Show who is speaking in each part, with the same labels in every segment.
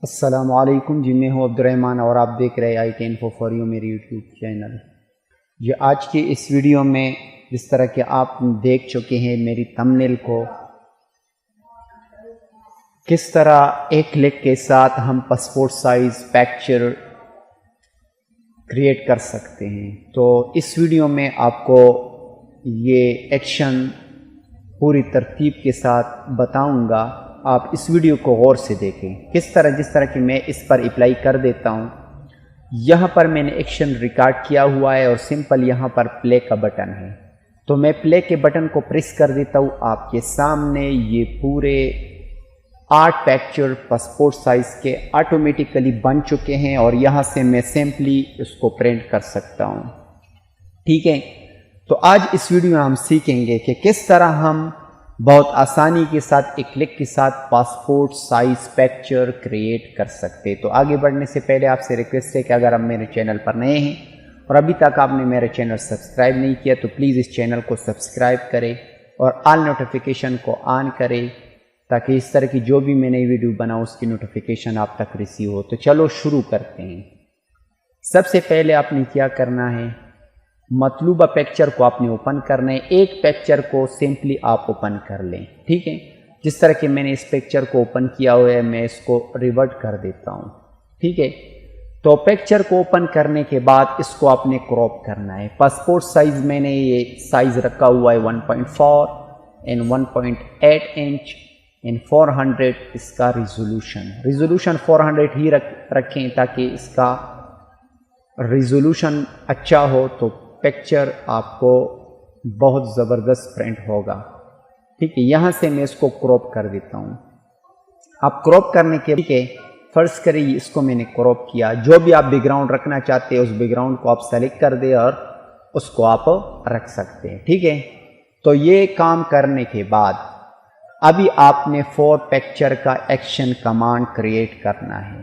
Speaker 1: السلام علیکم جی، میں ہوں عبد الرحمن اور آپ دیکھ رہے IT Info for You میری یوٹیوب چینل۔ یہ آج کی اس ویڈیو میں جس طرح کہ آپ دیکھ چکے ہیں میری تھمبنیل کو، کس طرح ایک کلک کے ساتھ ہم پاسپورٹ سائز پکچر کریٹ کر سکتے ہیں، تو اس ویڈیو میں آپ کو یہ ایکشن پوری ترتیب کے ساتھ بتاؤں گا۔ آپ اس ویڈیو کو غور سے دیکھیں کس طرح، جس طرح کہ میں اس پر اپلائی کر دیتا ہوں۔ یہاں پر میں نے ایکشن ریکارڈ کیا ہوا ہے اور سمپل یہاں پر پلے کا بٹن ہے، تو میں پلے کے بٹن کو پریس کر دیتا ہوں۔ آپ کے سامنے یہ پورے 8 پکچر پاسپورٹ سائز کے آٹومیٹیکلی بن چکے ہیں اور یہاں سے میں سمپلی اس کو پرنٹ کر سکتا ہوں۔ ٹھیک ہے، تو آج اس ویڈیو میں ہم سیکھیں گے کہ کس طرح ہم بہت آسانی کے ساتھ ایک کلک کے ساتھ پاسپورٹ سائز پکچر کریٹ کر سکتے۔ تو آگے بڑھنے سے پہلے آپ سے ریکویسٹ ہے کہ اگر آپ میرے چینل پر نئے ہیں اور ابھی تک آپ نے میرا چینل سبسکرائب نہیں کیا تو پلیز اس چینل کو سبسکرائب کریں اور آل نوٹیفیکیشن کو آن کریں تاکہ اس طرح کی جو بھی میں نئی ویڈیو بناؤں اس کی نوٹیفیکیشن آپ تک ریسیو ہو۔ تو چلو شروع کرتے ہیں۔ سب سے پہلے آپ نے کیا کرنا ہے، مطلوبہ پکچر کو آپ نے اوپن کرنا ہے۔ ایک پکچر کو سمپلی آپ اوپن کر لیں، ٹھیک ہے۔ جس طرح کہ میں نے اس پکچر کو اوپن کیا ہوا ہے، میں اس کو ریورٹ کر دیتا ہوں، ٹھیک ہے۔ تو پکچر کو اوپن کرنے کے بعد اس کو آپ نے کراپ کرنا ہے۔ پاسپورٹ سائز میں نے یہ سائز رکھا ہوا ہے 1.4 اینڈ 1.8 انچ اینڈ 400 اس کا ریزولوشن 400 ہی رکھیں تاکہ اس کا ریزولوشن اچھا ہو تو پکچر آپ کو بہت زبردست پرنٹ ہوگا، ٹھیک ہے۔ یہاں سے میں اس کو کراپ کر دیتا ہوں۔ آپ کراپ کرنے کے لیے فرض کریں اس کو میں نے کراپ کیا، جو بھی آپ بیک گراؤنڈ رکھنا چاہتے ہیں اس بیک گراؤنڈ کو آپ سلیکٹ کر دیں اور اس کو آپ رکھ سکتے ہیں، ٹھیک ہے۔ تو یہ کام کرنے کے بعد ابھی آپ نے 4 پکچر کا ایکشن کمانڈ کریٹ کرنا ہے۔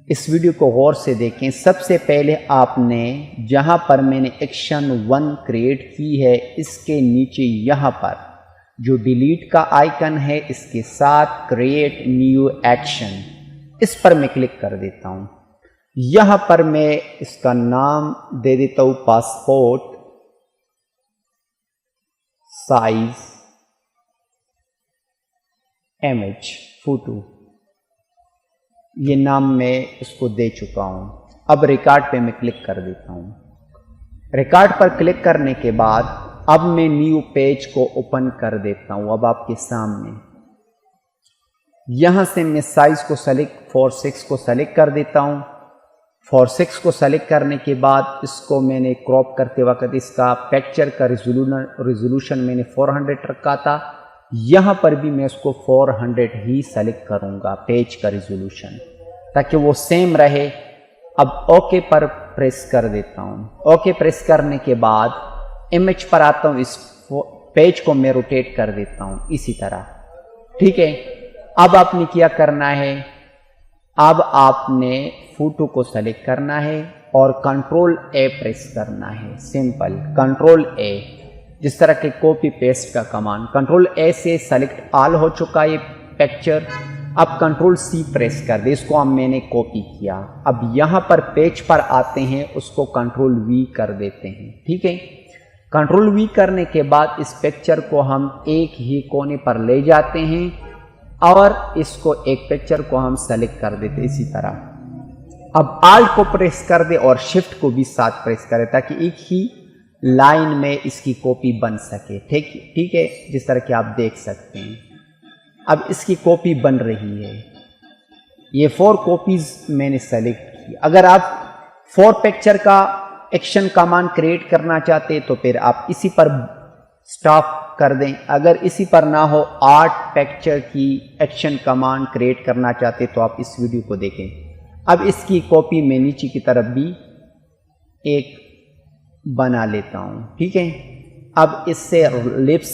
Speaker 1: اس ویڈیو کو غور سے دیکھیں۔ سب سے پہلے آپ نے جہاں پر میں نے ایکشن 1 کریٹ کی ہے اس کے نیچے یہاں پر جو ڈیلیٹ کا آئیکن ہے اس کے ساتھ کریٹ نیو ایکشن، اس پر میں کلک کر دیتا ہوں۔ یہاں پر میں اس کا نام دے دیتا ہوں پاسپورٹ سائز امیج فوٹو، یہ نام میں اس کو دے چکا ہوں۔ اب ریکارڈ پہ میں کلک کر دیتا ہوں۔ ریکارڈ پر کلک کرنے کے بعد اب میں نیو پیج کو اوپن کر دیتا ہوں۔ اب آپ کے سامنے یہاں سے میں سائز کو سلیکٹ 4:6 کو سلیکٹ کر دیتا ہوں۔ 4:6 کو سلیکٹ کرنے کے بعد اس کو میں نے کراپ کرتے وقت اس کا پکچر کا ریزولوشن میں نے 400 رکھا تھا، یہاں پر بھی میں اس کو 400 ہی سلیکٹ کروں گا پیج کا ریزولوشن تاکہ وہ سیم رہے۔ اب اوکے پر پریس کر دیتا ہوں۔ اوکے پریس کرنے کے بعد امیج پر آتا ہوں، اس پیج کو میں روٹیٹ کر دیتا ہوں اسی طرح، ٹھیک ہے۔ اب آپ نے کیا کرنا ہے، اب آپ نے فوٹو کو سلیکٹ کرنا ہے اور کنٹرول A پریس کرنا ہے، سمپل کنٹرول A، جس طرح کہ کاپی پیسٹ کا کمانڈ۔ کنٹرول A سے سلیکٹ آل ہو چکا یہ پکچر، اب کنٹرول C پریس کر دے، اس کو اب میں نے کاپی کیا۔ اب یہاں پر پیج پر آتے ہیں، اس کو کنٹرول V کر دیتے ہیں، ٹھیک ہے۔ کنٹرول V کرنے کے بعد اس پکچر کو ہم ایک ہی کونے پر لے جاتے ہیں اور اس کو ایک پکچر کو ہم سلیکٹ کر دیتے اسی طرح۔ اب آلٹ کو پریس کر دے اور شفٹ کو بھی ساتھ پریس کرے تاکہ ایک ہی لائن میں اس کی کاپی بن سکے، ٹھیک ہے، جس طرح کہ آپ دیکھ سکتے ہیں۔ اب اس کی کاپی بن رہی ہے، یہ 4 کاپیز میں نے سلیکٹ کی۔ اگر آپ 4 پکچر کا ایکشن کمانڈ کریٹ کرنا چاہتے تو پھر آپ اسی پر سٹاپ کر دیں، اگر اسی پر نہ ہو 8 پکچر کی ایکشن کمانڈ کریٹ کرنا چاہتے تو آپ اس ویڈیو کو دیکھیں۔ اب اس کی کاپی میں نیچے کی طرف بھی ایک بنا لیتا ہوں، ٹھیک ہے۔ اب اس سے لیفٹ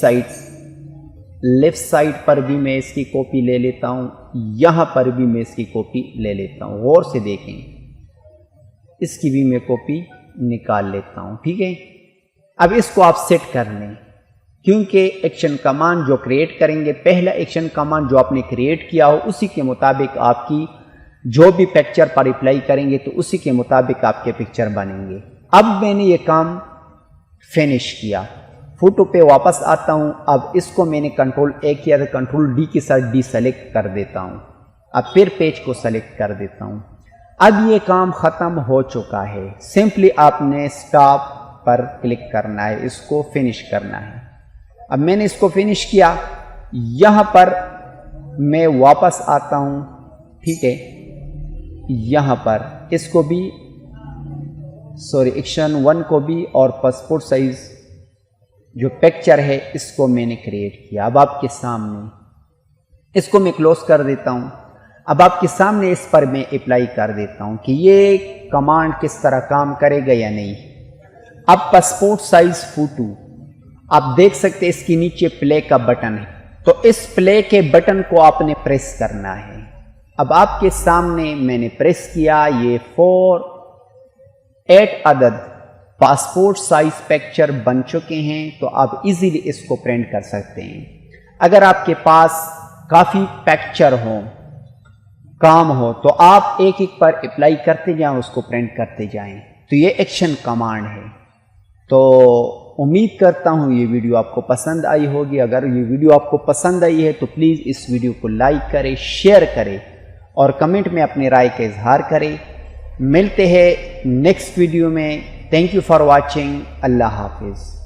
Speaker 1: سائڈ پر بھی میں اس کی کاپی لے لیتا ہوں، یہاں پر بھی میں اس کی کاپی لے لیتا ہوں، غور سے دیکھیں، اس کی بھی میں کاپی نکال لیتا ہوں، ٹھیک ہے۔ اب اس کو آپ سیٹ کر لیں، کیونکہ ایکشن کمانڈ جو کریٹ کریں گے، پہلا ایکشن کمانڈ جو آپ نے کریٹ کیا ہو اسی کے مطابق آپ کی جو بھی پکچر پر اپلائی کریں گے تو اسی کے مطابق آپ کے پکچر بنیں گے۔ اب میں نے یہ کام فنش کیا، فوٹو پہ واپس آتا ہوں۔ اب اس کو میں نے کنٹرول اے کیا تو کنٹرول ڈی کے ساتھ ڈی سلیکٹ کر دیتا ہوں۔ اب پھر پیج کو سلیکٹ کر دیتا ہوں۔ اب یہ کام ختم ہو چکا ہے، سمپلی آپ نے اسٹاپ پر کلک کرنا ہے، اس کو فنش کرنا ہے۔ اب میں نے اس کو فنش کیا، یہاں پر میں واپس آتا ہوں، ٹھیک ہے، یہاں پر اس کو بھی ایکشن 1 کو بھی اور پاسپورٹ سائز جو پکچر ہے اس کو میں نے کریٹ کیا۔ اب آپ کے سامنے اس کو میں کلوز کر دیتا ہوں۔ اب آپ کے سامنے اس پر میں اپلائی کر دیتا ہوں کہ یہ کمانڈ کس طرح کام کرے گا یا نہیں۔ اب پاسپورٹ سائز فوٹو آپ دیکھ سکتے ہیں، اس کے نیچے پلے کا بٹن ہے، تو اس پلے کے بٹن کو آپ نے پریس کرنا ہے۔ اب آپ کے سامنے میں نے پریس کیا، یہ 8 عدد پاسپورٹ سائز پکچر بن چکے ہیں، تو آپ ایزیلی اس کو پرنٹ کر سکتے ہیں۔ اگر آپ کے پاس کافی پکچر ہوں، کام ہو، تو آپ ایک ایک پر اپلائی کرتے جائیں، اس کو پرنٹ کرتے جائیں۔ تو یہ ایکشن کمانڈ ہے۔ تو امید کرتا ہوں یہ ویڈیو آپ کو پسند آئی ہوگی۔ اگر یہ ویڈیو آپ کو پسند آئی ہے تو پلیز اس ویڈیو کو لائک کریں، شیئر کریں اور کمنٹ میں اپنی رائے کا اظہار کریں۔ ملتے ہیں نیکسٹ ویڈیو میں۔ Thank you for watching. اللہ حافظ۔